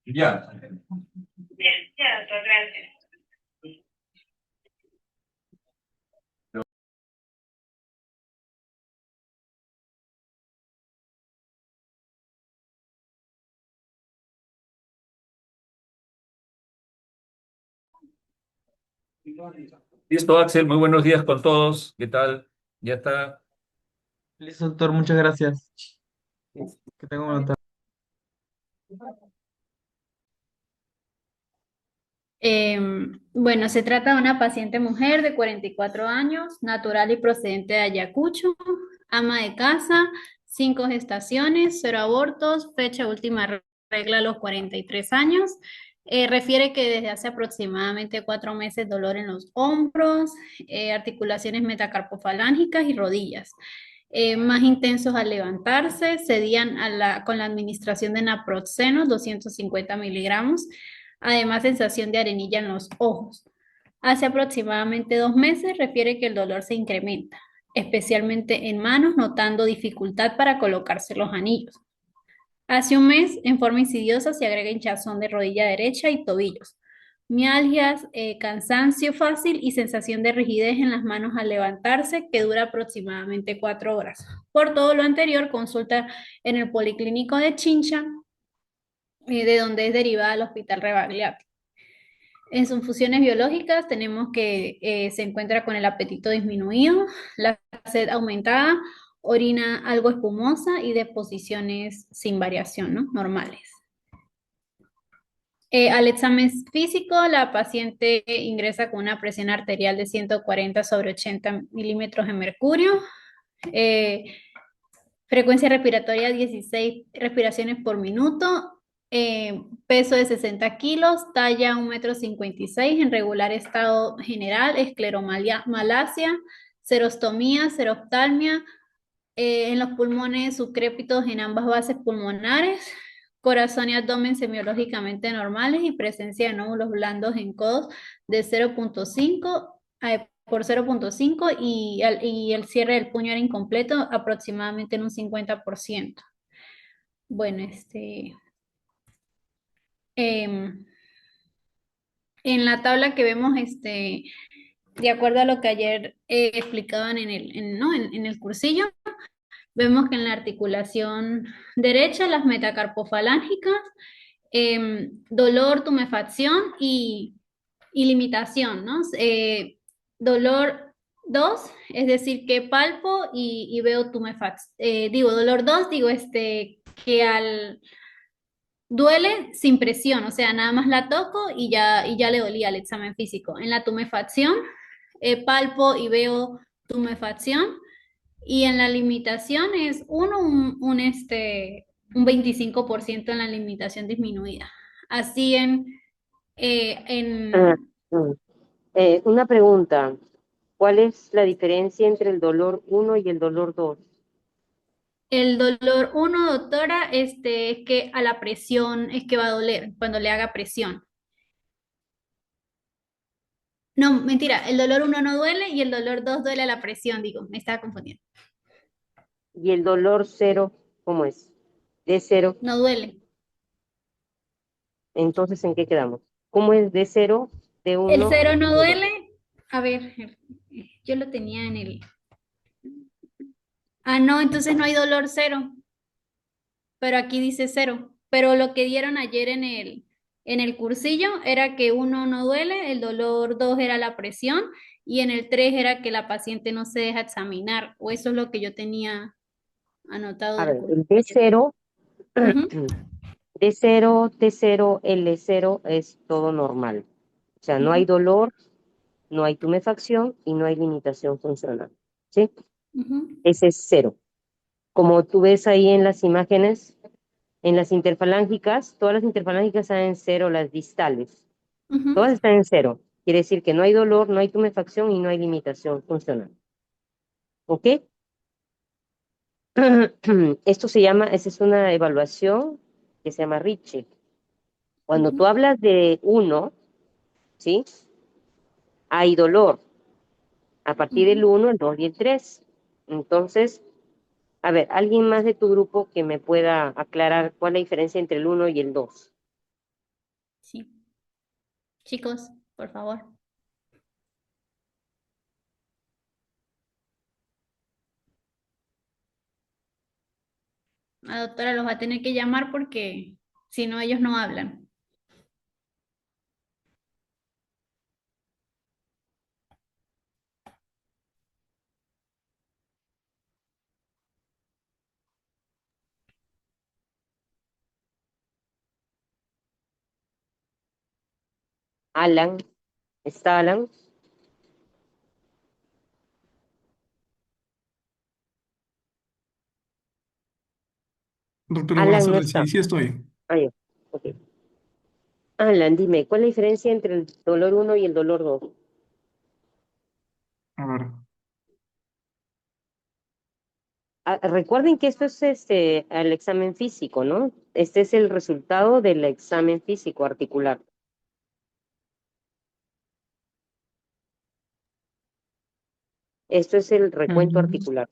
Ya. Bien, ya, doctor, gracias. Listo, Axel, muy buenos días con todos. ¿Qué tal? Ya está. Listo, doctor, muchas gracias. Que tenga buena tarde. Bueno, se trata de una paciente mujer de 44 años, natural y procedente de Ayacucho, ama de casa, 5 gestaciones, 0 abortos, fecha última regla a los 43 años. Refiere que desde hace aproximadamente 4 meses dolor en los hombros, articulaciones metacarpofalángicas y rodillas. Más intensos al levantarse, cedían con la administración de naproxeno, 250 miligramos. Además, sensación de arenilla en los ojos. Hace aproximadamente 2 meses refiere que el dolor se incrementa, especialmente en manos, notando dificultad para colocarse los anillos. Hace un mes, en forma insidiosa, se agrega hinchazón de rodilla derecha y tobillos, mialgias, cansancio fácil y sensación de rigidez en las manos al levantarse, que dura aproximadamente 4 horas. Por todo lo anterior, consulta en el Policlínico de Chincha, de donde es derivada al Hospital Rebagliati. En sus funciones biológicas tenemos que se encuentra con el apetito disminuido, la sed aumentada, orina algo espumosa y deposiciones sin variación, ¿no? Normales. Al examen físico, la paciente ingresa con una presión arterial de 140/80 milímetros de mercurio, frecuencia respiratoria 16 respiraciones por minuto, peso de 60 kilos, talla 1,56 m, en regular estado general, escleromalacia, serostomía, seroftalmia, en los pulmones sucrépitos en ambas bases pulmonares, corazón y abdomen semiológicamente normales y presencia de nódulos blandos en codos de 0,5 por 0,5 y el cierre del puño era incompleto aproximadamente en un 50%. Bueno, en la tabla que vemos, de acuerdo a lo que ayer explicaban en el cursillo, vemos que en la articulación derecha, las metacarpofalángicas, dolor, tumefacción y limitación, ¿no? Dolor 2, es decir, que palpo y veo tumefacción. Digo, dolor 2, digo, que duele sin presión, o sea, nada más la toco y ya le dolía el examen físico. En la tumefacción, palpo y veo tumefacción. Y en la limitación es un 25% en la limitación disminuida. Así Ah, mm. Una pregunta. ¿Cuál es la diferencia entre el dolor 1 y el dolor 2? el dolor 1, doctora, es que a la presión es que va a doler cuando le haga presión. No, mentira, el dolor 1 no duele y el dolor 2 duele a la presión, digo, me estaba confundiendo. ¿Y el dolor 0, cómo es? ¿De 0? No duele. Entonces, ¿en qué quedamos? ¿Cómo es de 0, de El 1? 0 no duele. A ver, yo lo tenía en el... Ah, no, entonces no hay dolor 0. Pero aquí dice 0. Pero lo que dieron ayer en el cursillo era que 1 no duele, el dolor 2 era la presión y en el 3 era que la paciente no se deja examinar, o eso es lo que yo tenía anotado A del ver, cursillo. el D0, Ujú, D0, T0, L0 es todo normal. O sea, no hay ujú, dolor, no hay tumefacción y no hay limitación funcional. ¿Sí? ujú, Ese es 0. Como tú ves ahí en las imágenes, en las interfalángicas, todas las interfalángicas están en 0, las distales. ujú. Todas están en 0. Quiere decir que no hay dolor, no hay tumefacción y no hay limitación funcional. ¿Ok? Esto se llama, esa es una evaluación que se llama Ritchie. Cuando tú hablas de 1, ¿sí? Hay dolor. A partir del 1, el 2 y el 3. Entonces, A ver, ¿alguien más de tu grupo que me pueda aclarar cuál es la diferencia entre el uno y el 2? Sí. Chicos, por favor. La doctora los va a tener que llamar porque si no, ellos no hablan. Alan, ¿está Alan? Doctora, buenas Alan no tardes. está. Sí, sí estoy. Ah, ya. Ok. Alan, dime, ¿cuál es la diferencia entre el dolor uno y el dolor 2? A ver, Recuerden que esto es el examen físico, ¿no? Este es el resultado del examen físico articular. Esto es el recuento el, articular.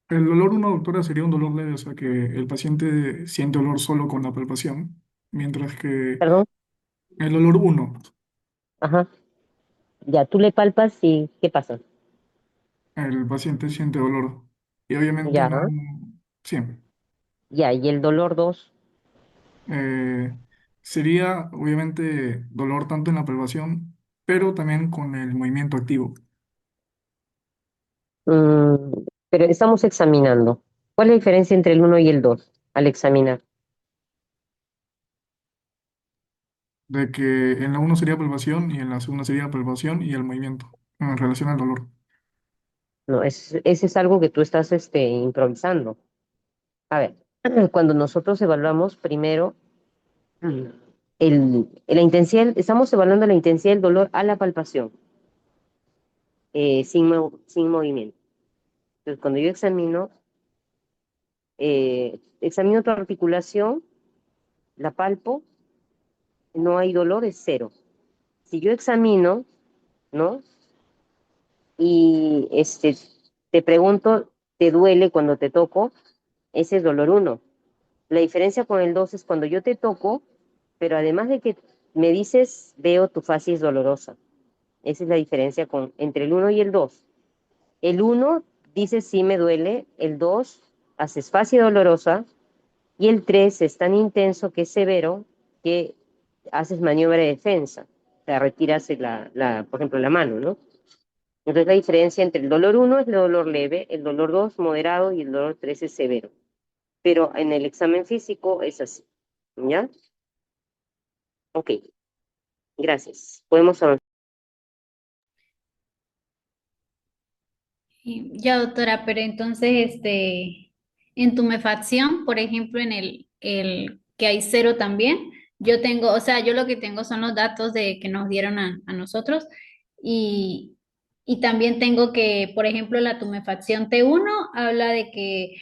el dolor uno, doctora, sería un dolor leve, o sea que el paciente siente dolor solo con la palpación, mientras que Perdón. el dolor uno, Ajá. Ya, tú le palpas y ¿qué pasa? el paciente siente dolor. Y obviamente Ya, no, sí, ya. Y el dolor 2. eh, sería obviamente dolor tanto en la palpación, pero también con el movimiento activo, Pero estamos examinando. ¿Cuál es la diferencia entre el uno y el 2 al examinar? de que en la uno sería palpación y en la segunda sería palpación y el movimiento en relación al dolor. No, ese es algo que tú estás improvisando. A ver, cuando nosotros evaluamos primero mm, la intensidad, estamos evaluando la intensidad del dolor a la palpación, sin movimiento. Entonces, cuando yo examino tu articulación, la palpo, no hay dolor, es cero. Si yo examino, ¿no? Y te pregunto, ¿te duele cuando te toco? Ese es dolor uno. La diferencia con el 2 es cuando yo te toco, pero además de que me dices, veo tu facies dolorosa. Esa es la diferencia entre el uno y el 2. El uno dice sí me duele, el 2 haces fascia dolorosa y el 3 es tan intenso que es severo que haces maniobra de defensa. O sea, retiras por ejemplo, la mano, ¿no? Entonces la diferencia entre el dolor uno es el dolor leve, el dolor 2 moderado y el dolor 3 es severo. Pero en el examen físico es así. ¿Ya? Ok, gracias. Podemos avanzar. Ya, doctora, pero entonces, en tumefacción, por ejemplo, en el que hay cero también, yo tengo, o sea, yo lo que tengo son los datos de que nos dieron a nosotros y, y también tengo que, por ejemplo, la tumefacción T1 habla de que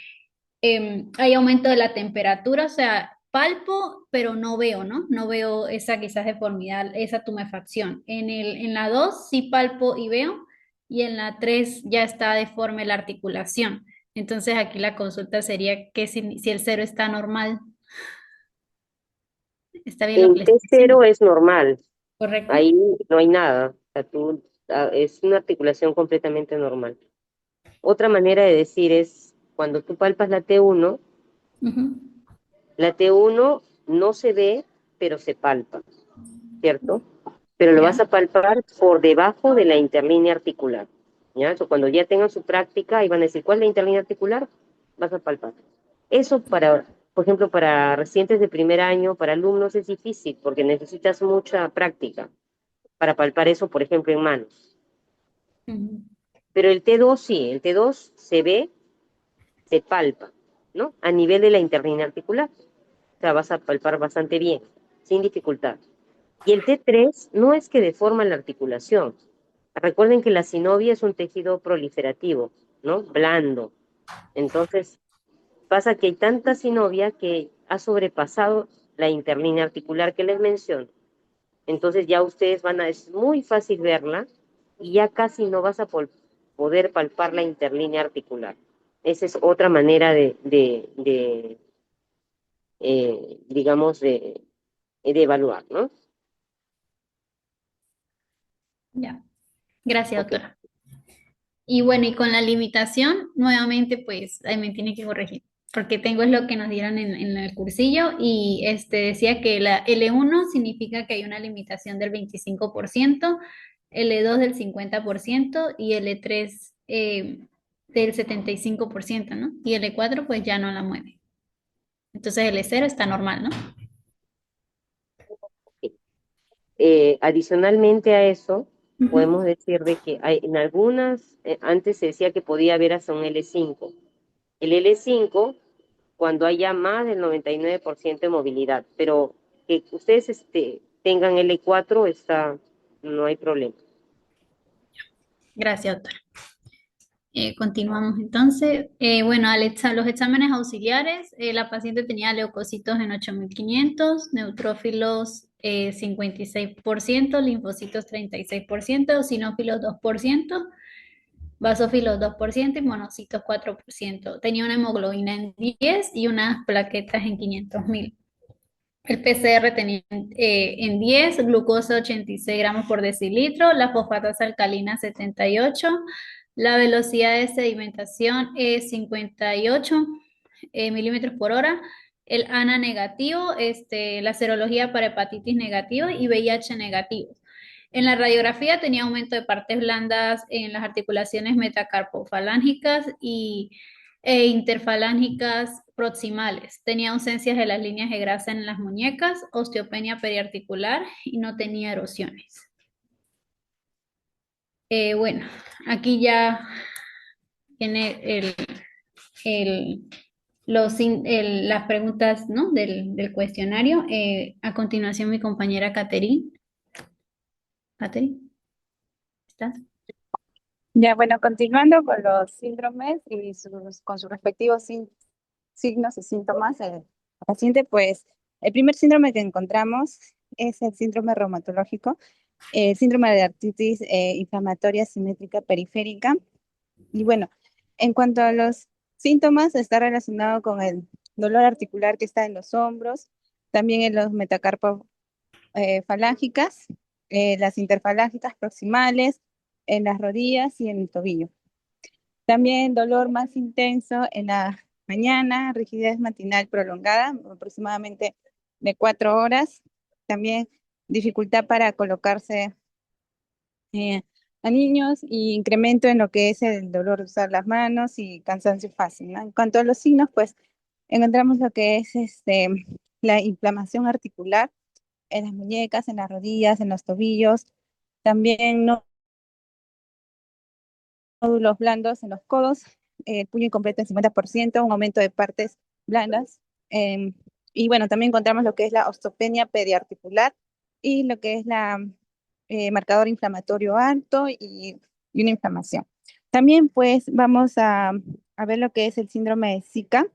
hay aumento de la temperatura, o sea, palpo, pero no veo, ¿no? No veo esa quizás deformidad, esa tumefacción. En la 2 sí palpo y veo, y en la 3 ya está deforme la articulación. Entonces aquí la consulta sería que si el cero está normal, está bien lo que En le estoy T0 diciendo, es normal, ¿correcto? ahí no hay nada. O sea, es una articulación completamente normal. Otra manera de decir es, cuando tú palpas Ujú. la T1 no se ve, pero se palpa, ¿cierto? Pero lo vas Ya. a palpar por debajo de la interlínea articular. ¿Ya? Eso cuando ya tengan su práctica y van a decir, ¿cuál es la interlínea articular? Vas a palpar. Eso por ejemplo, para residentes de primer año, para alumnos es difícil porque necesitas mucha práctica para palpar eso, por ejemplo, en manos. Ujú. Pero el T2 sí, el T2 se ve, se palpa, ¿no? A nivel de la interlínea articular. O sea, vas a palpar bastante bien, sin dificultad. Y el T3 no es que deforma la articulación. Recuerden que la sinovia es un tejido proliferativo, ¿no? Blando. Entonces, pasa que hay tanta sinovia que ha sobrepasado la interlínea articular que les menciono. Entonces ya es muy fácil verla y ya casi no vas a poder palpar la interlínea articular. Esa es otra manera digamos, de evaluar, ¿no? Ya. Gracias, Ok. doctora. Y bueno, y con la limitación, nuevamente, pues ahí me tiene que corregir, porque tengo es lo que nos dieron en el cursillo y decía que la L1 significa que hay una limitación del 25%, L2 del 50% y L3 del 75%, ¿no? Y L4 pues ya no la mueve. Entonces L0 está normal, ¿no? Adicionalmente a eso, Ujú. podemos decir de que hay, en algunas, antes se decía que podía haber hasta un L5. El L5, cuando haya más del 99% de movilidad, pero que ustedes tengan L4, no hay problema. Gracias, doctora. Continuamos entonces. Bueno, los exámenes auxiliares, la paciente tenía leucocitos en 8.500, neutrófilos 56%, linfocitos 36%, eosinófilos 2%, basófilos 2% y monocitos 4%. Tenía una hemoglobina en 10 y unas plaquetas en 500.000. El PCR tenía en 10, glucosa 86 gramos por decilitro, la fosfatasa alcalina 78, la velocidad de sedimentación es 58 milímetros por hora, el ANA negativo, la serología para hepatitis negativo y VIH negativo. En la radiografía tenía aumento de partes blandas en las articulaciones metacarpofalángicas e interfalángicas proximales. Tenía ausencias de las líneas de grasa en las muñecas, osteopenia periarticular y no tenía erosiones. Bueno, aquí ya tiene el- las preguntas, ¿no? del cuestionario. A continuación, mi compañera Catherine. Catherine, ¿estás? Ya, bueno, continuando con los síndromes y con sus respectivos signos y síntomas del paciente, pues el primer síndrome que encontramos es el síndrome reumatológico, el síndrome de artritis inflamatoria simétrica periférica. Y bueno, en cuanto a los síntomas, está relacionado con el dolor articular que está en los hombros, también en los metacarpos falángicas, las interfalángicas proximales, en las rodillas y en el tobillo. También dolor más intenso en la mañana, rigidez matinal prolongada, aproximadamente de 4 horas. También dificultad para colocarse a niños y incremento en lo que es el dolor de usar las manos y cansancio fácil, ¿no? En cuanto a los signos, pues encontramos lo que es la inflamación articular en las muñecas, en las rodillas, en los tobillos. También nódulos blandos en los codos, el puño incompleto en 50%, un aumento de partes blandas. Y bueno, también encontramos lo que es la osteopenia periarticular y lo que es la marcador inflamatorio alto y una inflamación. También pues vamos a ver lo que es el síndrome de Zika,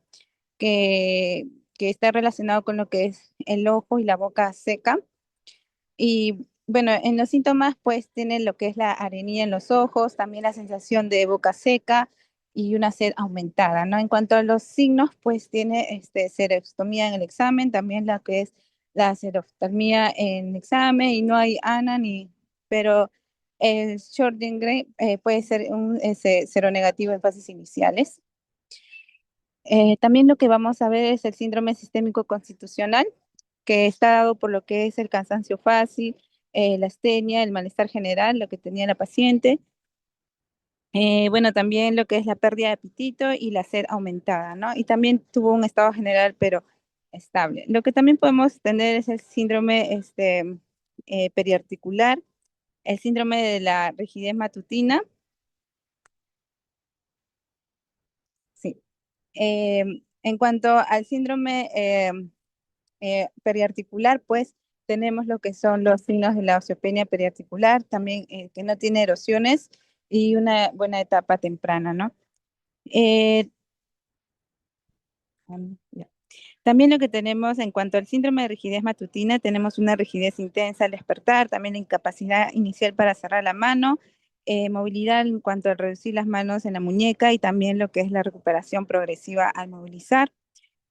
que está relacionado con lo que es el ojo y la boca seca. Y bueno, en los síntomas pues tiene lo que es la arenilla en los ojos, también la sensación de boca seca y una sed aumentada, ¿no? En cuanto a los signos, pues tiene serostomía en el examen, también la que es la seroftalmia en el examen y no hay ANA pero el Sjögren puede ser un seronegativo en fases iniciales. También lo que vamos a ver es el síndrome sistémico constitucional, que está dado por lo que es el cansancio fácil, la astenia, el malestar general, lo que tenía la paciente. Bueno, también lo que es la pérdida de apetito y la sed aumentada, ¿no? Y también tuvo un estado general, pero estable. Lo que también podemos tener es el síndrome periarticular, el síndrome de la rigidez matutina. Sí. En cuanto al síndrome periarticular, pues tenemos lo que son los signos de la osteopenia periarticular, también que no tiene erosiones y una buena etapa temprana, ¿no? Eh, ya. También lo que tenemos en cuanto al síndrome de rigidez matutina, tenemos una rigidez intensa al despertar, también la incapacidad inicial para cerrar la mano movilidad en cuanto a reducir las manos en la muñeca y también lo que es la recuperación progresiva al movilizar.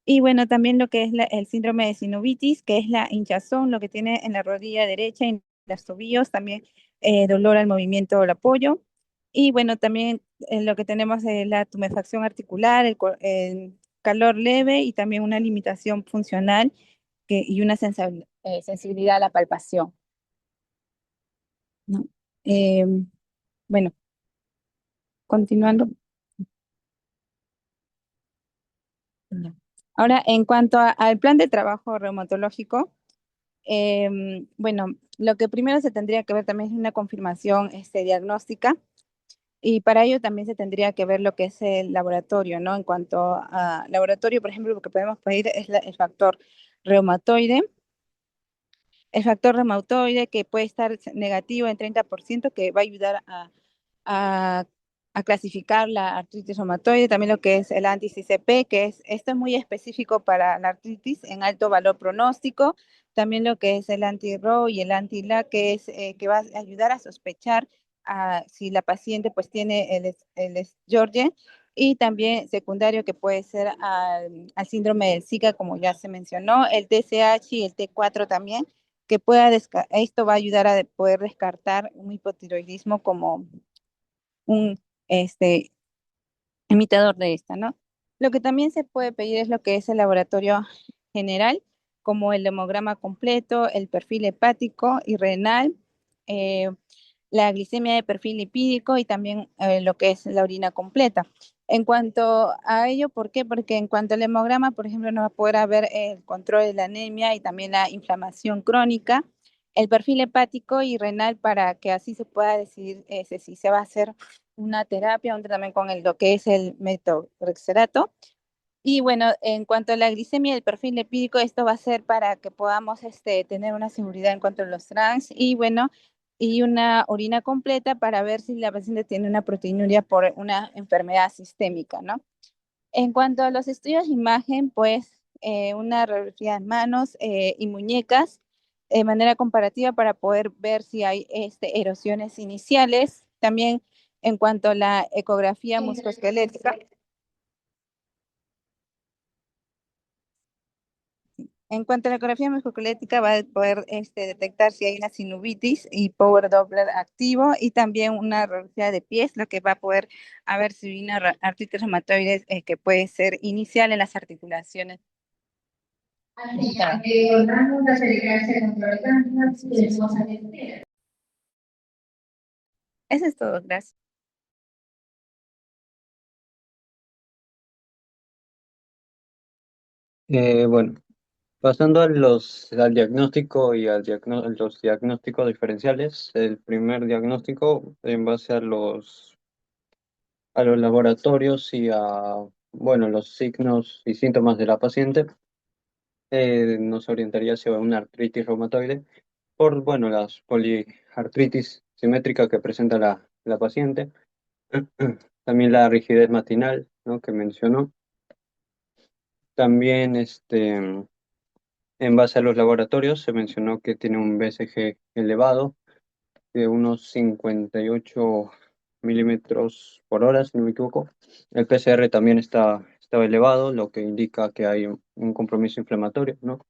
Y bueno, también lo que es el síndrome de sinovitis, que es la hinchazón, lo que tiene en la rodilla derecha y en los tobillos, también dolor al movimiento o el apoyo. Y bueno, también lo que tenemos es la tumefacción articular, el calor leve y también una limitación funcional y una sensibilidad a la palpación, ¿no? Eh, bueno, continuando. Ya. Ahora, en cuanto al plan de trabajo reumatológico, bueno, lo que primero se tendría que ver también es una confirmación diagnóstica y para ello también se tendría que ver lo que es el laboratorio, ¿no? En cuanto a laboratorio, por ejemplo, lo que podemos pedir es el factor reumatoide. El factor reumatoide que puede estar negativo en 30%, que va a ayudar a, a clasificar la artritis reumatoide, también lo que es el anti-CCP, esto es muy específico para la artritis en alto valor pronóstico, también lo que es el anti-RO y el anti-LA, que va a ayudar a sospechar si la paciente pues tiene el Sjögren, y también secundario que puede ser al síndrome del Zika, como ya se mencionó, el TSH y el T4 también, que esto va a ayudar a poder descartar un hipotiroidismo como un imitador de esta, ¿no? Lo que también se puede pedir es lo que es el laboratorio general, como el hemograma completo, el perfil hepático y renal, eh, la glicemia de perfil lipídico y también lo que es la orina completa. En cuanto a ello, ¿por qué? Porque en cuanto al hemograma, por ejemplo, no va a poder haber el control de la anemia y también la inflamación crónica, el perfil hepático y renal para que así se pueda decidir si se va a hacer una terapia, un tratamiento con lo que es el metotrexato. Y bueno, en cuanto a la glicemia y el perfil lipídico, esto va a ser para que podamos tener una seguridad en cuanto a los trans y bueno, y una orina completa para ver si la paciente tiene una proteinuria por una enfermedad sistémica, ¿no? En cuanto a los estudios de imagen, pues una radiografía de manos y muñecas de manera comparativa para poder ver si hay erosiones iniciales. También en cuanto a la ecografía musculoesquelética. En cuanto a la ecografía musculoesquelética, va a poder detectar si hay una sinusitis y power Doppler activo y también una radiografía de pies, lo que va a poder a ver si hay una artritis reumatoide que puede ser inicial en las articulaciones. Eso es todo, gracias. Bueno, pasando al diagnóstico y los diagnósticos diferenciales, el primer diagnóstico en base a los laboratorios y bueno, los signos y síntomas de la paciente, nos orientaría hacia una artritis reumatoide por, bueno, las poliartritis simétrica que presenta la paciente, también la rigidez matinal, ¿no? Que mencionó, también en base a los laboratorios se mencionó que tiene un BCG elevado de unos 58 milímetros por hora, si no me equivoco. El PCR también estaba elevado, lo que indica que hay un compromiso inflamatorio, ¿no?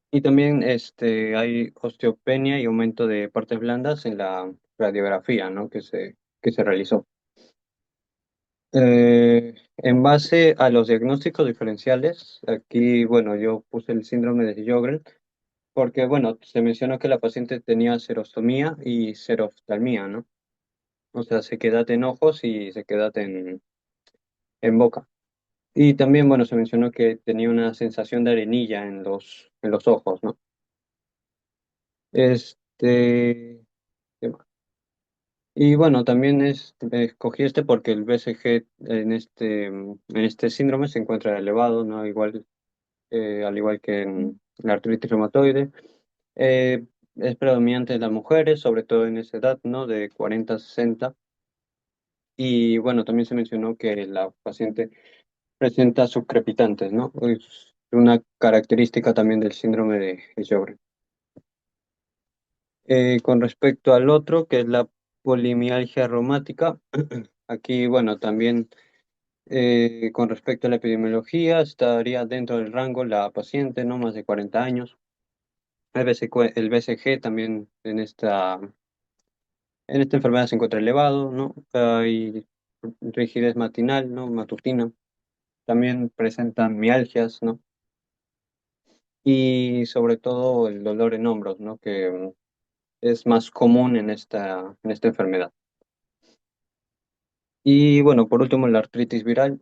Y también hay osteopenia y aumento de partes blandas en la radiografía, ¿no? Que se realizó. En base a los diagnósticos diferenciales, aquí, bueno, yo puse el síndrome de Sjögren, porque, bueno, se mencionó que la paciente tenía xerostomía y xeroftalmía, ¿no? O sea, sequedad en ojos y sequedad en boca. Y también, bueno, se mencionó que tenía una sensación de arenilla en los ojos, ¿no? ¿Qué más? Y bueno, también escogí porque el BCG en este síndrome se encuentra elevado, ¿no? Al igual que en la artritis reumatoide. Eh, es predominante en las mujeres, sobre todo en esa edad, ¿no? De 40 a 60. Y bueno, también se mencionó que la paciente presenta subcrepitantes, ¿no? Es una característica también del síndrome de Sjögren. Con respecto al otro, que es polimialgia reumática. Aquí, bueno, también con respecto a la epidemiología, estaría dentro del rango la paciente, no más de 40 años. El BCG también en esta enfermedad se encuentra elevado, ¿no? Hay rigidez matinal, ¿no? Matutina. También presentan mialgias, ¿no? Y sobre todo el dolor en hombros, ¿no? Que es más común en esta enfermedad. Y bueno, por último, la artritis viral,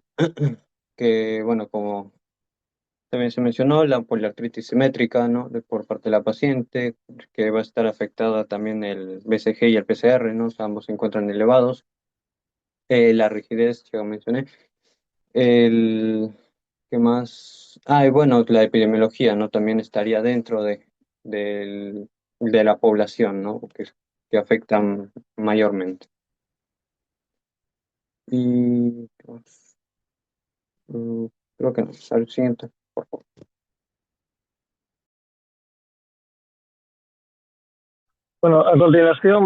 que bueno, como también se mencionó, la poliartritis simétrica, ¿no? Por parte de la paciente, que va a estar afectada también el BCG y el PCR, ¿no? Ambos se encuentran elevados. La rigidez, ya mencioné. El, ¿Qué más? Ah, y bueno, la epidemiología, ¿no? También estaría dentro de la población, ¿no? Que afectan mayormente. Y pues, mm, creo que no. Al siguiente, por favor. Bueno, a continuación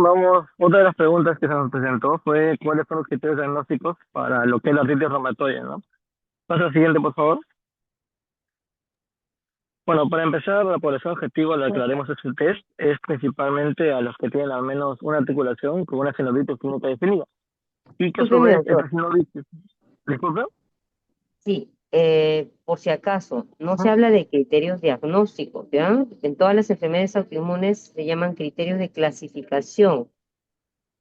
otra de las preguntas que se nos presentó fue cuáles son los criterios diagnósticos para lo que es la artritis reumatoide, ¿no? Pasa al siguiente, por favor. Bueno, para empezar, la población objetivo a la que le haremos este test es principalmente a los que tienen al menos una articulación con una sinovitis clínica definida. Y que a su Discúlpeme, vez, doctor. esta sinovitis, disculpe, Sí, por si acaso, no se habla de criterios diagnósticos, ¿ya? En todas las enfermedades autoinmunes se llaman criterios de clasificación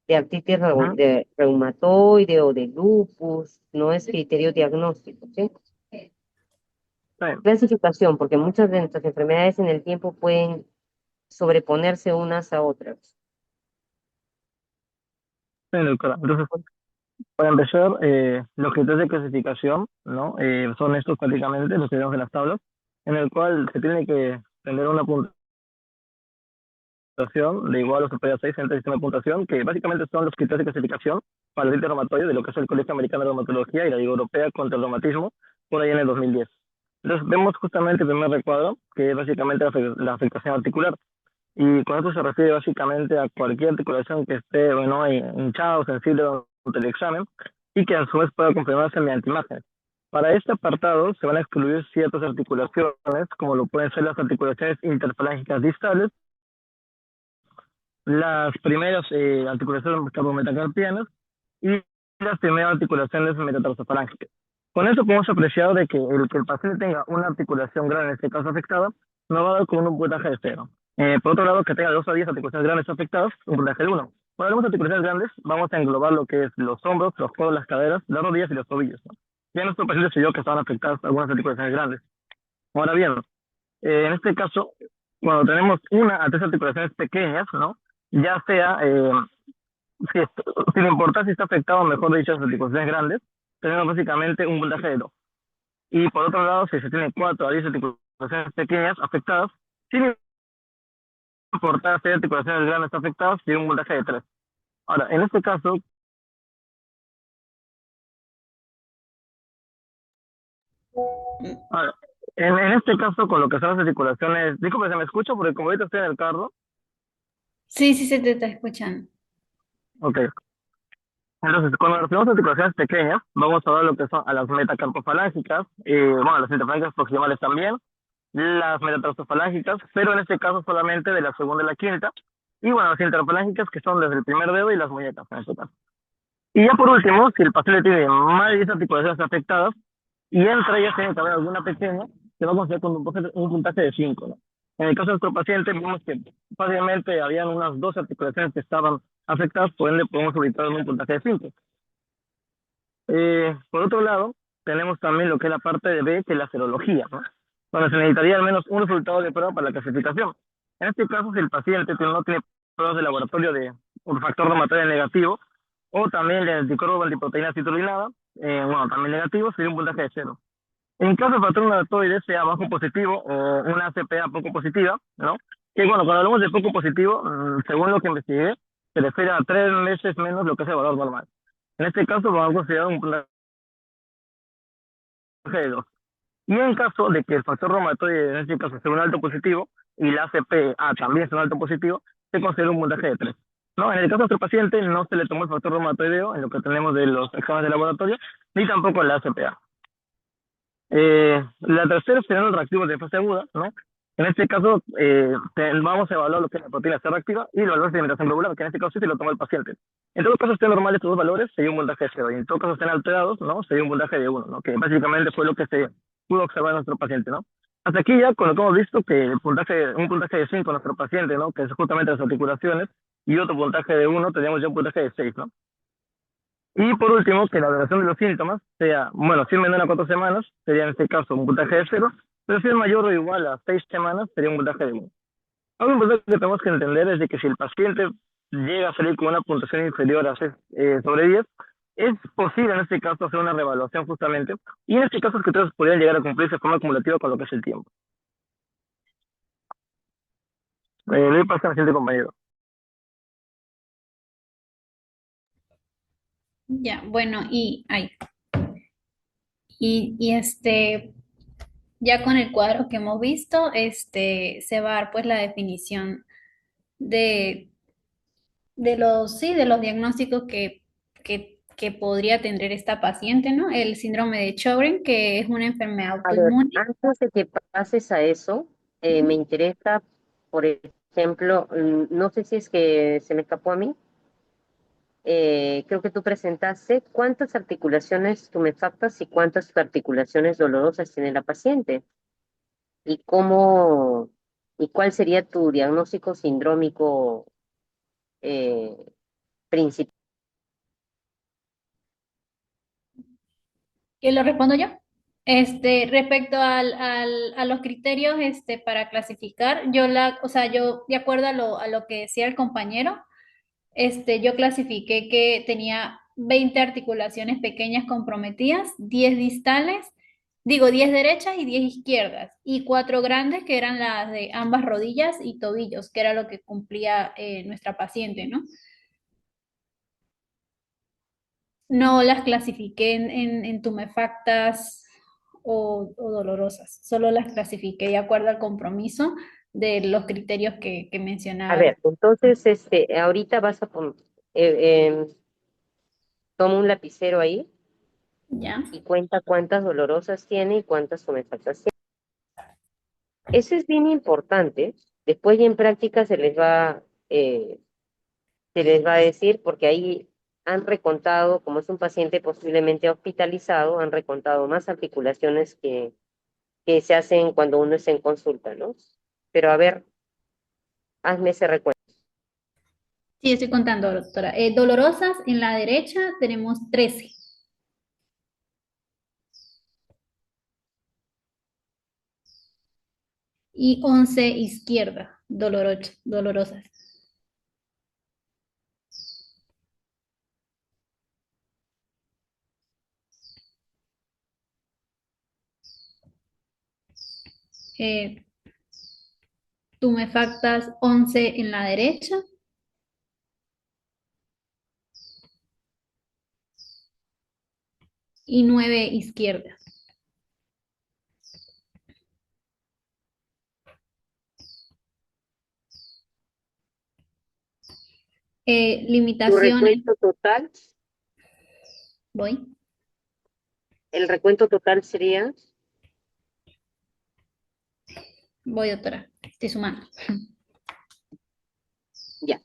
de artritis ujú, reumatoide o de lupus, no es criterio diagnóstico, ¿sí? está bien, Clasificación, porque muchas de nuestras enfermedades en el tiempo pueden sobreponerse unas a otras. está bien, doctora. Entonces, para empezar, los criterios de clasificación, ¿no? Son estos prácticamente, los que vemos en las tablas, en el cual se tiene que tener una puntuación de igual o superior a 6 en el sistema de puntuación, que básicamente son los criterios de clasificación para el artritis reumatoide de lo que es el Colegio Americano de Reumatología y la Liga Europea contra el Reumatismo, por ahí en el 2010. Entonces, vemos justamente el primer recuadro, que es básicamente la afectación articular. Y con esto se refiere básicamente a cualquier articulación que esté, bueno, hinchada o sensible durante el examen y que a su vez pueda confirmarse mediante imágenes. Para este apartado se van a excluir ciertas articulaciones, como lo pueden ser las articulaciones interfalángicas distales, las primeras articulaciones carpometacarpianas y las primeras articulaciones metatarsofalángicas. Con eso podemos apreciar de que el paciente tenga una articulación grande, en este caso afectada, no va a dar con un puntaje de 0. Por otro lado, que tenga 2 a 10 articulaciones grandes afectadas, un puntaje de 1. Cuando hablamos de articulaciones grandes, vamos a englobar lo que es los hombros, los codos, las caderas, las rodillas y los tobillos, ¿no? Ya nuestro paciente se dio que estaban afectadas algunas articulaciones grandes. Ahora bien, en este caso, cuando tenemos una a 3 articulaciones pequeñas, ¿no? Ya sea, si sin importar si está afectado, mejor dicho, las articulaciones grandes, tenemos básicamente un puntaje de 2. Y por otro lado, si se tiene 4 a 10 articulaciones pequeñas afectadas, sin importar si hay articulaciones grandes afectadas, tiene un puntaje de 3. Ahora, en este caso, ahora, en este caso, con lo que son las articulaciones, disculpe, ¿se me escucha? Porque como ahorita estoy en el carro, Sí, sí se te está escuchando. ok. Entonces, cuando nos referimos a articulaciones pequeñas, vamos a ver lo que son a las metacarpofalángicas, bueno, las interfalanges proximales también, las metatarsofalángicas, pero en este caso solamente de la segunda y la quinta, y bueno, las interfalángicas que son desde el primer dedo y las muñecas en este caso. Y ya por último, si el paciente tiene más de 10 articulaciones afectadas, y entre ellas tiene que haber alguna pequeña, se va a considerar con un puntaje de 5, ¿no? En el caso de nuestro paciente, vimos que fácilmente habían unas 12 articulaciones que estaban afectadas, por ende podemos ubicar en un puntaje de 5. Por otro lado, tenemos también lo que es la parte de B, que es la serología, ¿no? Donde se necesitaría al menos un resultado de prueba para la clasificación. En este caso, si el paciente no tiene pruebas de laboratorio de un factor reumatoide negativo, o también el anticuerpo antiproteína citrullinada, bueno, también negativo, sería un puntaje de 0. En caso de factor reumatoide sea bajo positivo o una CPA poco positiva, ¿no? Que bueno, cuando hablamos de poco positivo, según lo que investigué, se refiere a 3 veces menos lo que es el valor normal. En este caso vamos a considerar un puntaje de 2. Y en caso de que el factor reumatoide, en este caso, sea un alto positivo, y la CPA también es un alto positivo, se considera un puntaje de 3. ¿no? En el caso de nuestro paciente no se le tomó el factor reumatoideo en lo que tenemos de los exámenes de laboratorio, ni tampoco la ACPA. La tercera serán los reactivos de fase aguda, ¿no? En este caso, vamos a evaluar lo que es la proteína C reactiva y los valores de alimentación regular, que en este caso sí se lo toma el paciente. En todo caso, estén normales estos dos valores, sería un puntaje de 0, y en todo caso estén alterados, ¿no? Sería un puntaje de 1, ¿no? Que básicamente fue lo que se pudo observar en nuestro paciente, ¿no? Hasta aquí ya con lo que hemos visto que un puntaje de 5 en nuestro paciente, ¿no? Que es justamente las articulaciones, y otro puntaje de 1, teníamos ya un puntaje de 6, ¿no? Y por último, que la duración de los síntomas sea, bueno, si es menor a 4 semanas, sería en este caso un puntaje de 0, pero si es mayor o igual a 6 semanas, sería un puntaje de 1. Algo importante que tenemos que entender es de que si el paciente llega a salir con una puntuación inferior a 6 sobre 10, es posible en este caso hacer una reevaluación justamente, y en este caso los criterios podrían llegar a cumplirse de forma acumulativa con lo que es el tiempo. Le doy paso al siguiente compañero. Ya, bueno, ya con el cuadro que hemos visto, se va a dar pues la definición de, de los diagnósticos que podría tener esta paciente, ¿no? El síndrome de Sjögren, que es una enfermedad A ver, autoinmune. antes de que pases a eso, me interesa, por ejemplo, no sé si es que se me escapó a mí, creo que tú presentaste cuántas articulaciones tumefactas y cuántas articulaciones dolorosas tiene la paciente y cómo y cuál sería tu diagnóstico sindrómico eh, principal. ¿Que lo respondo yo? Respecto a los criterios, para clasificar, o sea, yo, de acuerdo a lo que decía el compañero, yo clasifiqué que tenía 20 articulaciones pequeñas comprometidas, 10 distales, digo 10 derechas y 10 izquierdas, y 4 grandes que eran las de ambas rodillas y tobillos, que era lo que cumplía nuestra paciente, ¿no? No las clasifiqué en tumefactas o dolorosas, solo las clasifiqué de acuerdo al compromiso de los criterios que A mencionaba. ver, entonces, ahorita vas a poner, toma un lapicero ahí ¿Ya? y cuenta cuántas dolorosas tiene y cuántas tumefactas tiene. Eso es bien importante. Después ya en práctica se les va a decir, porque ahí han recontado, como es un paciente posiblemente hospitalizado, han recontado más articulaciones que se hacen cuando uno está en consulta, ¿no? Pero a ver, hazme ese recuento. Sí, estoy contando, doctora. Dolorosas en la derecha tenemos 13. Y 11 izquierda, dolorosas. Eh, tumefactas 11 en la derecha. Y 9 izquierda. Tu Limitaciones, recuento total, voy. el recuento total sería, Voy, doctora. Estoy sumando. ya,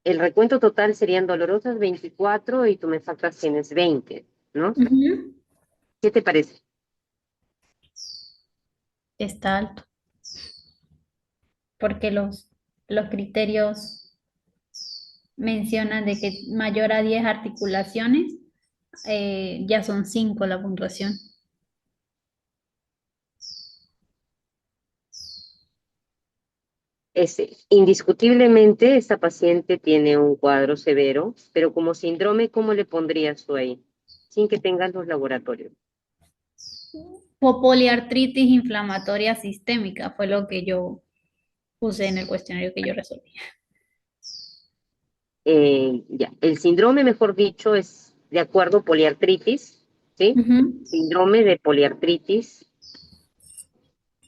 el recuento total serían dolorosas 24 y tumefactas tienes 20, ¿no? Ujú. ¿Qué te parece? Está alto. Porque los criterios mencionan de que mayor a 10 articulaciones, ya son 5 la puntuación. Indiscutiblemente, esta paciente tiene un cuadro severo, pero como síndrome, ¿cómo le pondrías tú ahí? Sin que tengas los laboratorios. Poliartritis inflamatoria sistémica fue lo que yo puse en el cuestionario que yo resolví. Ya, el síndrome, mejor dicho, es de acuerdo poliartritis, ¿sí? Ujú. Síndrome de poliartritis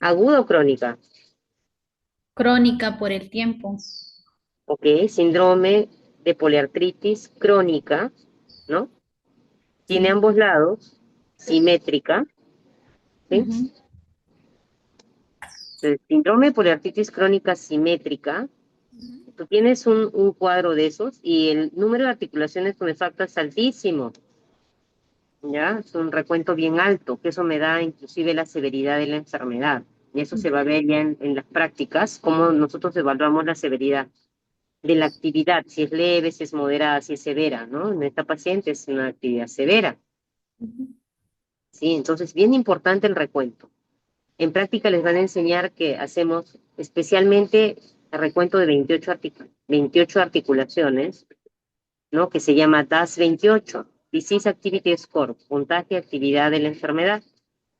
aguda o crónica, Crónica por el tiempo. ¿ok? Síndrome de poliartritis crónica, ¿no? Tiene Sí. ambos lados, simétrica, ¿sí? Ujú. El síndrome de poliartritis crónica simétrica, tú tienes un cuadro de esos y el número de articulaciones tumefactas es altísimo, ¿ya? Es un recuento bien alto, que eso me da inclusive la severidad de la enfermedad. Y eso se va a ver ya en las prácticas, cómo nosotros evaluamos la severidad de la actividad, si es leve, si es moderada, si es severa, ¿no? En esta paciente es una actividad severa, Ujú. ¿sí? Entonces, bien importante el recuento. En práctica les van a enseñar que hacemos especialmente el recuento de 28 articulaciones, ¿no? Que se llama DAS-28, Disease Activity Score, puntaje de actividad de la enfermedad,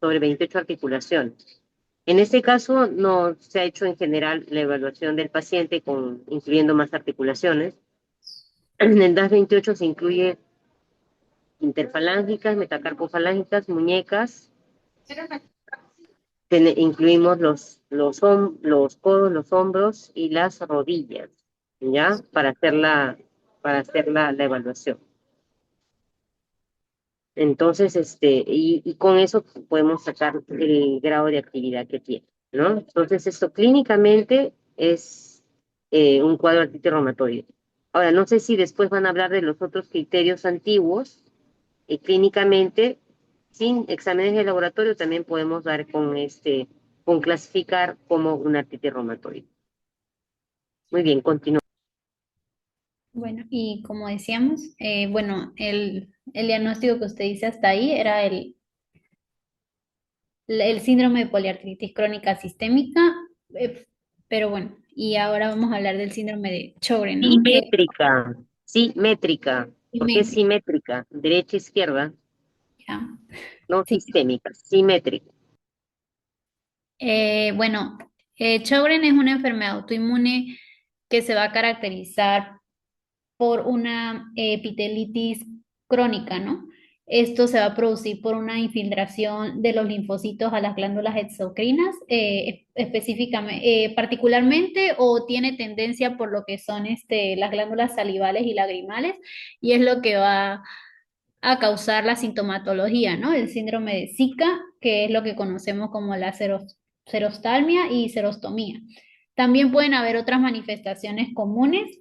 sobre 28 articulaciones. En este caso no se ha hecho en general la evaluación del paciente incluyendo más articulaciones. En el DAS-28 se incluye interfalángicas, metacarpofalángicas, muñecas. Incluimos los codos, los hombros y las rodillas, ¿ya? Para hacer la evaluación. Entonces, y con eso podemos sacar el grado de actividad que tiene, ¿no? Entonces, esto clínicamente es un cuadro de artritis reumatoide. Ahora, no sé si después van a hablar de los otros criterios antiguos, y clínicamente, sin exámenes de laboratorio, también podemos dar con clasificar como una artritis reumatoide. Muy bien, continúo. Bueno, y como decíamos, bueno, el diagnóstico que usted dice hasta ahí era el síndrome de poliartritis crónica sistémica, eh, pero bueno, y ahora vamos a hablar del síndrome de Sjögren, ¿no? Simétrica, porque es Simétrica, simétrica, derecha, izquierda, ¿ya? no Sí. sistémica, simétrica. Bueno, Sjögren es una enfermedad autoinmune que se va a caracterizar por una epitelitis crónica, ¿no? Esto se va a producir por una infiltración de los linfocitos a las glándulas exocrinas, específicamente, particularmente, o tiene tendencia por lo que son las glándulas salivales y lagrimales, y es lo que va a causar la sintomatología, ¿no? El síndrome de Zika, que es lo que conocemos como la serostalmia y serostomía. También pueden haber otras manifestaciones comunes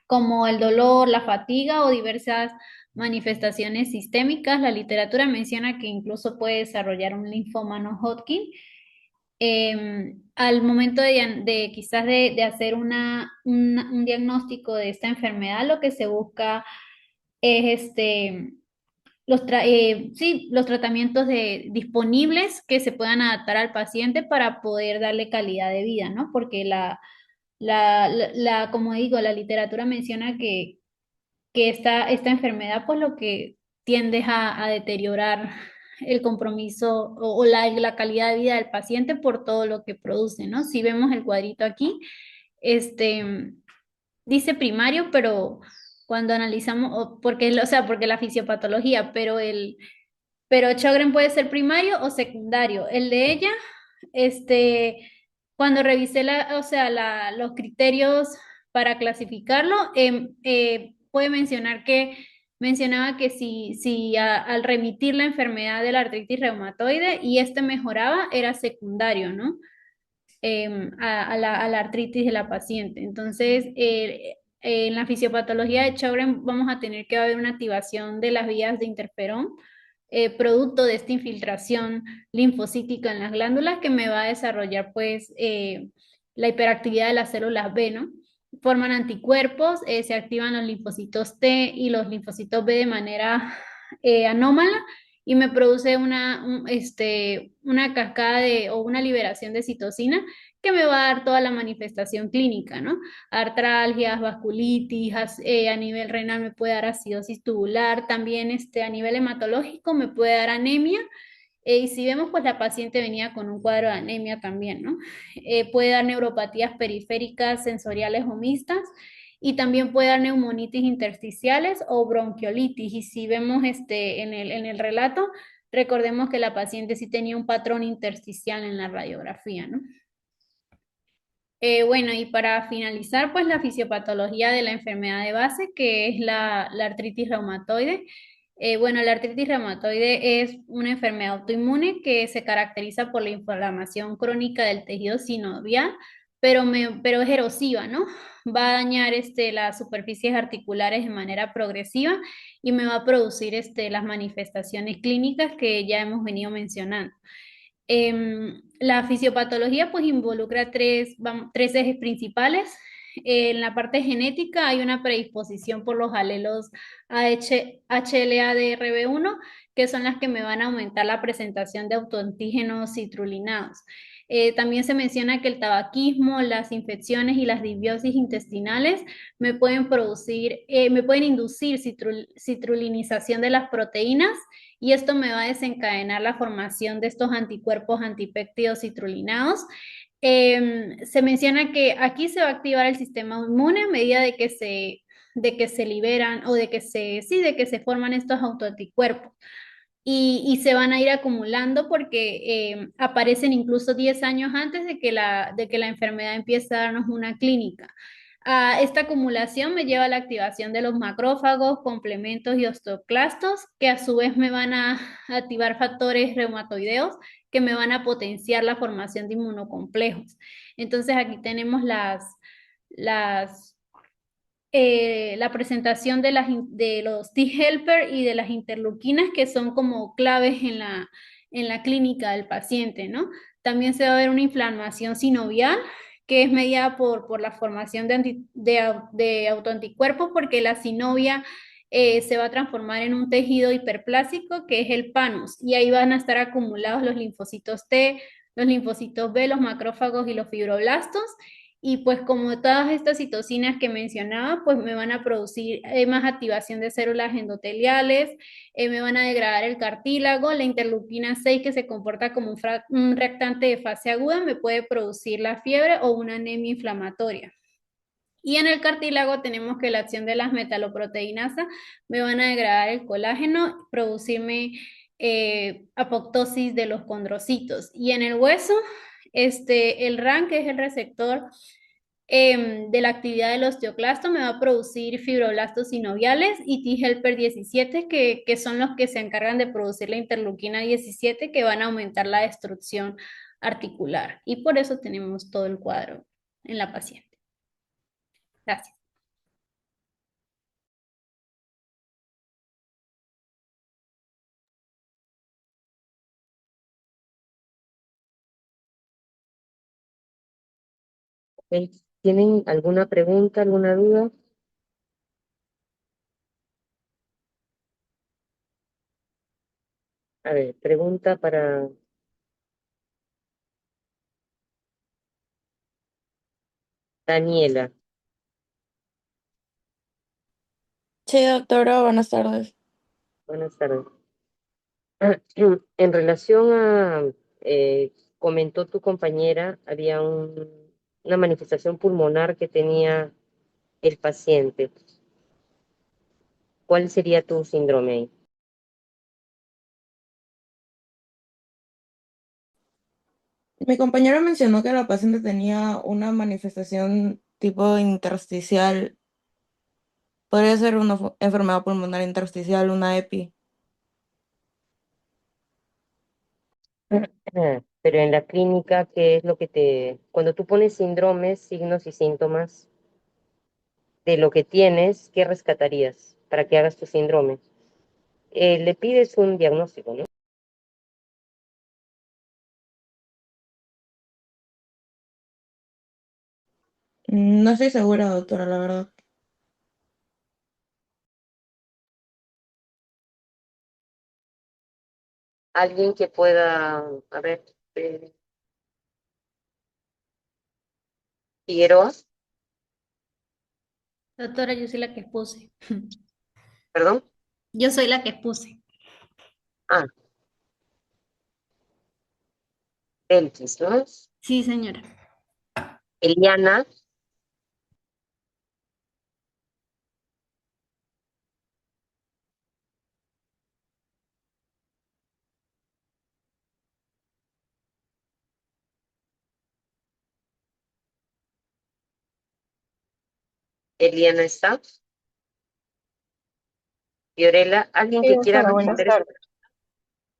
como el dolor, la fatiga o diversas manifestaciones sistémicas. La literatura menciona que incluso puede desarrollar un linfoma no Hodgkin. Al momento de quizás de hacer un diagnóstico de esta enfermedad, lo que se busca es sí, los tratamientos disponibles que se puedan adaptar al paciente para poder darle calidad de vida, ¿no? Porque como digo, la literatura menciona que esta enfermedad, pues lo que tiende es a deteriorar el compromiso o la calidad de vida del paciente por todo lo que produce, ¿no? Si vemos el cuadrito aquí, este, dice primario, pero cuando analizamos, porque la fisiopatología, pero Sjögren puede ser primario o secundario. El de ella, cuando revisé los criterios para clasificarlo, puede mencionaba que si al remitir la enfermedad de la artritis reumatoide y mejoraba, era secundario, ¿no? A la artritis de la paciente. Entonces, en la fisiopatología de Sjögren vamos a tener que haber una activación de las vías de interferón, producto de esta infiltración linfocítica en las glándulas que me va a desarrollar pues la hiperactividad de las células B, ¿no? Forman anticuerpos, se activan los linfocitos T y los linfocitos B de manera anómala y me produce una cascada o una liberación de citocina que me va a dar toda la manifestación clínica, ¿no? Artralgias, vasculitis, a nivel renal me puede dar acidosis tubular, también a nivel hematológico me puede dar anemia, y si vemos, pues la paciente venía con un cuadro de anemia también, ¿no? Puede dar neuropatías periféricas, sensoriales o mixtas, y también puede dar neumonitis intersticiales o bronquiolitis. Y si vemos en el relato, recordemos que la paciente sí tenía un patrón intersticial en la radiografía, ¿no? Bueno, y para finalizar, pues la fisiopatología de la enfermedad de base, que es la artritis reumatoide. Bueno, la artritis reumatoide es una enfermedad autoinmune que se caracteriza por la inflamación crónica del tejido sinovial, pero es erosiva, ¿no? Va a dañar las superficies articulares de manera progresiva y me va a producir las manifestaciones clínicas que ya hemos venido mencionando. La fisiopatología pues involucra tres ejes principales. En la parte genética hay una predisposición por los alelos HLA-DRB1, que son las que me van a aumentar la presentación de autoantígenos citrulinados. También se menciona que el tabaquismo, las infecciones y las disbiosis intestinales me pueden inducir citrulinización de las proteínas y esto me va a desencadenar la formación de estos anticuerpos antipéptidos citrulinados. Se menciona que aquí se va a activar el sistema inmune a medida de que se liberan o sí, de que se forman estos autoanticuerpos. Y se van a ir acumulando porque aparecen incluso 10 años antes de que la enfermedad empiece a darnos una clínica. Esta acumulación me lleva a la activación de los macrófagos, complementos y osteoclastos, que a su vez me van a activar factores reumatoideos que me van a potenciar la formación de inmunocomplejos. Entonces aquí tenemos las la presentación de los T-helper y de las interleuquinas que son como claves en la clínica del paciente, ¿no? También se va a ver una inflamación sinovial que es mediada por la formación de autoanticuerpos porque la sinovia se va a transformar en un tejido hiperplásico que es el panus y ahí van a estar acumulados los linfocitos T, los linfocitos B, los macrófagos y los fibroblastos y pues como todas estas citocinas que mencionaba, pues me van a producir más activación de células endoteliales, me van a degradar el cartílago, la interleuquina 6 que se comporta como un reactante de fase aguda me puede producir la fiebre o una anemia inflamatoria. Y en el cartílago tenemos que la acción de las metaloproteinasas me van a degradar el colágeno, producirme apoptosis de los condrocitos. Y en el hueso, el RAN, que es el receptor de la actividad del osteoclasto, me va a producir fibroblastos sinoviales y T-helper 17, que son los que se encargan de producir la interleuquina 17, que van a aumentar la destrucción articular. Y por eso tenemos todo el cuadro en la paciente. Gracias. Ok, ¿tienen alguna pregunta, alguna duda? A ver, pregunta para Daniela. Sí, doctora, buenas tardes. Buenas tardes. En relación a, comentó tu compañera, había una manifestación pulmonar que tenía el paciente. ¿Cuál sería tu síndrome ahí? Mi compañero mencionó que la paciente tenía una manifestación tipo intersticial. Podría ser una enfermedad pulmonar intersticial, una EPI. Pero en la clínica, ¿qué es lo que cuando tú pones síndromes, signos y síntomas de lo que tienes, qué rescatarías para que hagas tu síndrome? Le pides un diagnóstico, ¿no? No estoy segura, doctora, la verdad. Alguien que pueda, a ver, Figueroa, Doctora, yo soy la que expuse. perdón. Yo soy la que expuse. Ah, Belkis, ¿no? Sí, señora. Eliana, Eliana está. Fiorella, ¿alguien Sí, que quiera doctora, buenas responder esta? tardes.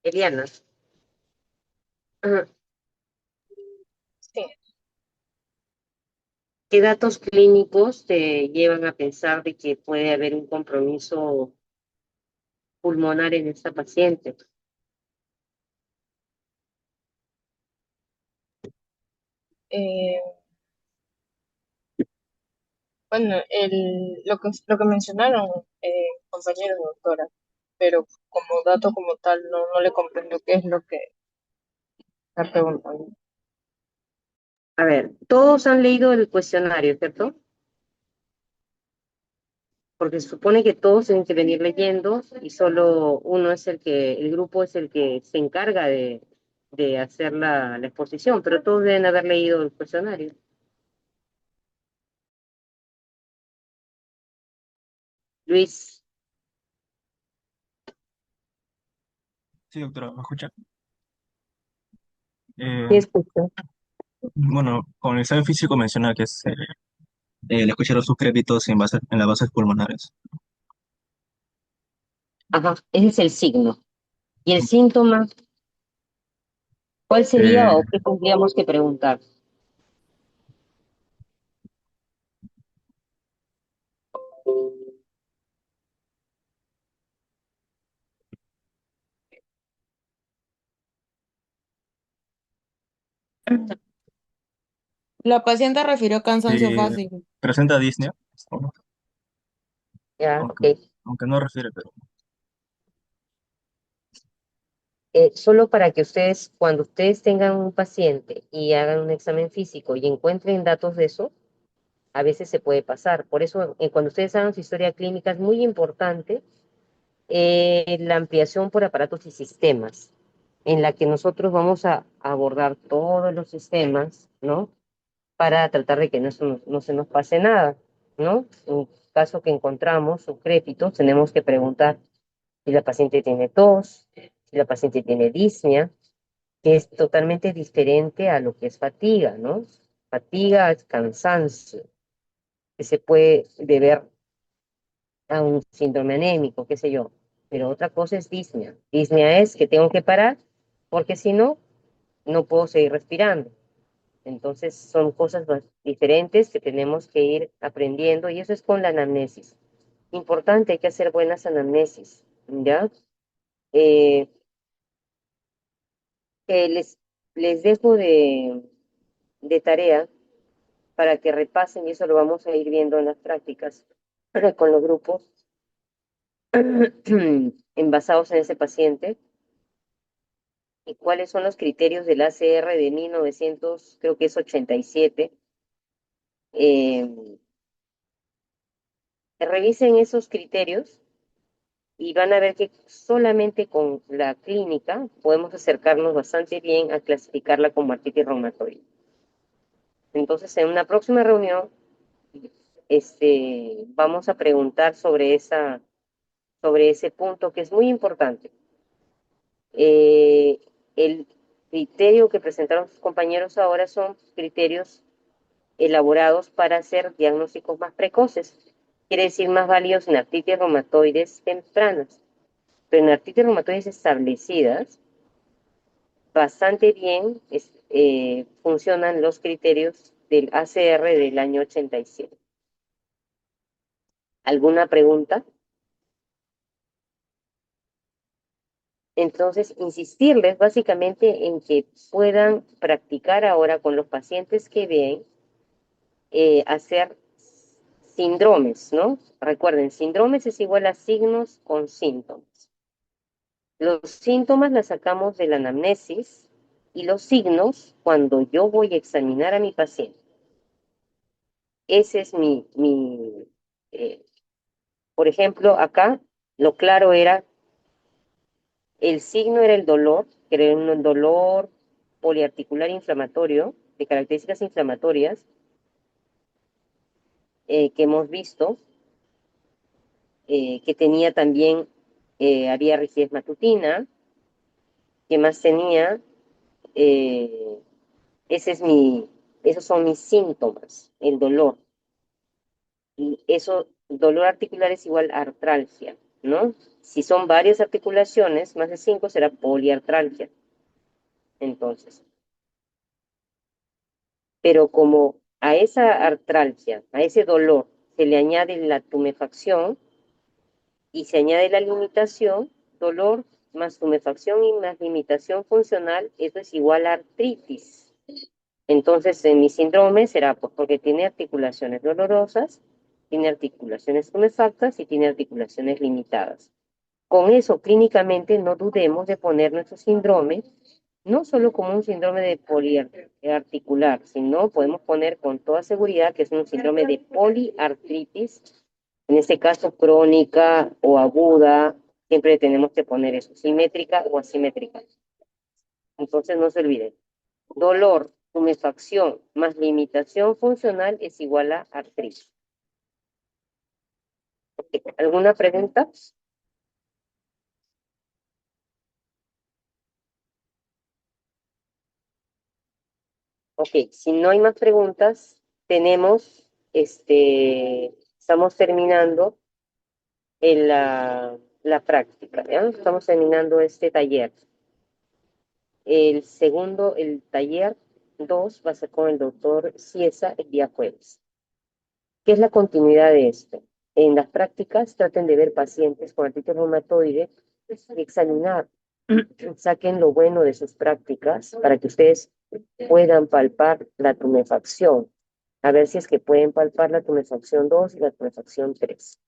Eliana. Ajá. Sí. ¿Qué datos clínicos te llevan a pensar de que puede haber un compromiso pulmonar en esta paciente? Eh, bueno, lo que mencionaron, compañeros doctora, pero como dato como tal no le comprendo qué es lo que está preguntando. A ver, todos han leído el cuestionario, ¿cierto? Porque se supone que todos tienen que venir leyendo y solo uno es el grupo es el que se encarga de hacer la exposición, pero todos deben haber leído el cuestionario. Luis, Sí, doctora, ¿me escucha? ¿qué escuchó? Bueno, con el examen físico menciona que le escucharon sus crépitos en las bases pulmonares. Ajá, ese es el signo. ¿Y el síntoma? ¿Cuál sería Eh, o qué tendríamos que preguntar? La paciente refirió cansancio si fácil. presenta disnea, Ya, aunque, ok. aunque no refiere, pero Solo para que ustedes, cuando ustedes tengan un paciente y hagan un examen físico y encuentren datos de eso, a veces se puede pasar. Por eso, cuando ustedes hagan su historia clínica, es muy importante la ampliación por aparatos y sistemas, en la que nosotros vamos a abordar todos los sistemas, ¿no? Para tratar de que no se nos pase nada, ¿no? En caso que encontramos un crépito, tenemos que preguntar si la paciente tiene tos, si la paciente tiene disnea, que es totalmente diferente a lo que es fatiga, ¿no? Fatiga es cansancio, que se puede deber a un síndrome anémico, qué sé yo. Pero otra cosa es disnea. Disnea es que tengo que parar porque si no, no puedo seguir respirando. Entonces son cosas diferentes que tenemos que ir aprendiendo y eso es con la anamnesis. Importante, hay que hacer buenas anamnesis, ¿ya? Eh, eh, les, les dejo de tarea para que repasen y eso lo vamos a ir viendo en las prácticas con los grupos basados en ese paciente y cuáles son los criterios del ACR de 1900, creo que es 87. Eh, Revisen esos criterios y van a ver que solamente con la clínica podemos acercarnos bastante bien a clasificarla como artritis reumatoide. Entonces, en una próxima reunión, vamos a preguntar sobre ese punto que es muy importante. El criterio que presentaron sus compañeros ahora son criterios elaborados para hacer diagnósticos más precoces, quiere decir más válidos en artritis reumatoides tempranas, pero en artritis reumatoides establecidas, bastante bien funcionan los criterios del ACR del año 87. ¿Alguna pregunta? Entonces, insistirles básicamente en que puedan practicar ahora con los pacientes que ven hacer síndromes, ¿no? Recuerden, síndromes es igual a signos con síntomas. Los síntomas las sacamos de la anamnesis y los signos cuando yo voy a examinar a mi paciente. Ese es por ejemplo, acá lo claro era, el signo era el dolor, que era un dolor poliarticular inflamatorio, de características inflamatorias, que hemos visto, que tenía también, había rigidez matutina, que más tenía, eh, ese es esos son mis síntomas, el dolor. Y eso, dolor articular es igual a artralgia, ¿no? Si son varias articulaciones, más de 5, será poliartralgia. Entonces, pero como a esa artralgia, a ese dolor, se le añade la tumefacción y se añade la limitación, dolor más tumefacción y más limitación funcional, eso es igual a artritis. Entonces, en mi síndrome será pues, porque tiene articulaciones dolorosas, tiene articulaciones tumefactas y tiene articulaciones limitadas. Con eso, clínicamente, no dudemos de poner nuestro síndrome, no solo como un síndrome de poliarticular, sino podemos poner con toda seguridad que es un síndrome de poliartritis, en este caso crónica o aguda, siempre tenemos que poner eso, simétrica o asimétrica. Entonces, no se olviden. Dolor, tumefacción más limitación funcional es igual a artritis. ¿Alguna pregunta? Ok, si no hay más preguntas, tenemos, estamos terminando la práctica, ¿ya? Estamos terminando este taller. El taller 2 va a ser con el doctor Ciesa el día jueves. ¿Qué es la continuidad de esto? En las prácticas traten de ver pacientes con artritis reumatoide y examinar, saquen lo bueno de sus prácticas para que ustedes puedan palpar la tumefacción. A ver si es que pueden palpar la tumefacción 2 y la tumefacción 3.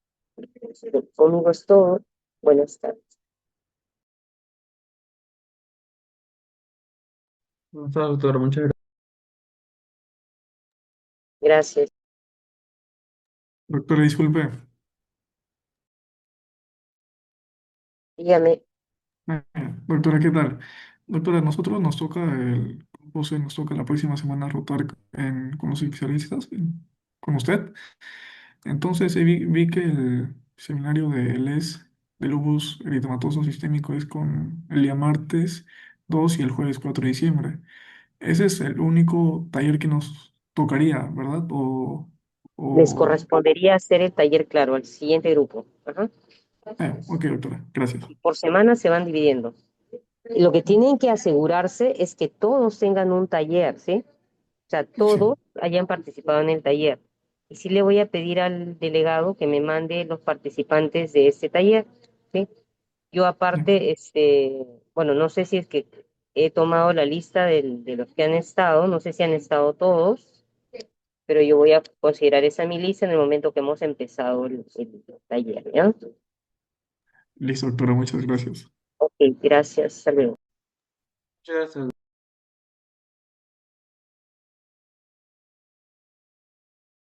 Conmigo es todo. Buenas tardes. No está, doctor, muchas gracias. Gracias. Doctora, disculpe. Dígame. Doctora, ¿qué tal? Doctora, nosotros nos toca nos toca la próxima semana rotar con los especialistas, con usted. Entonces vi que el seminario de LES, de lupus eritematoso sistémico, es con el día martes 2 y el jueves 4 de diciembre. Ese es el único taller que nos tocaría, ¿verdad? Les O... correspondería hacer el taller, claro, al siguiente grupo. Ajá. Ok, doctora, gracias. Por semana se van dividiendo. Lo que tienen que asegurarse es que todos tengan un taller, ¿sí? O sea, Sí, todos hayan participado en el taller. Y sí le voy a pedir al delegado que me mande los participantes de este taller, ¿sí? Yo ya. aparte, bueno, no sé si es que he tomado la lista de los que han estado, no sé si han estado todos, pero yo voy a considerar esa mi lista en el momento que hemos empezado el taller, ¿ya? Listo, doctora, muchas gracias. Ok, gracias, hasta luego. Muchas gracias.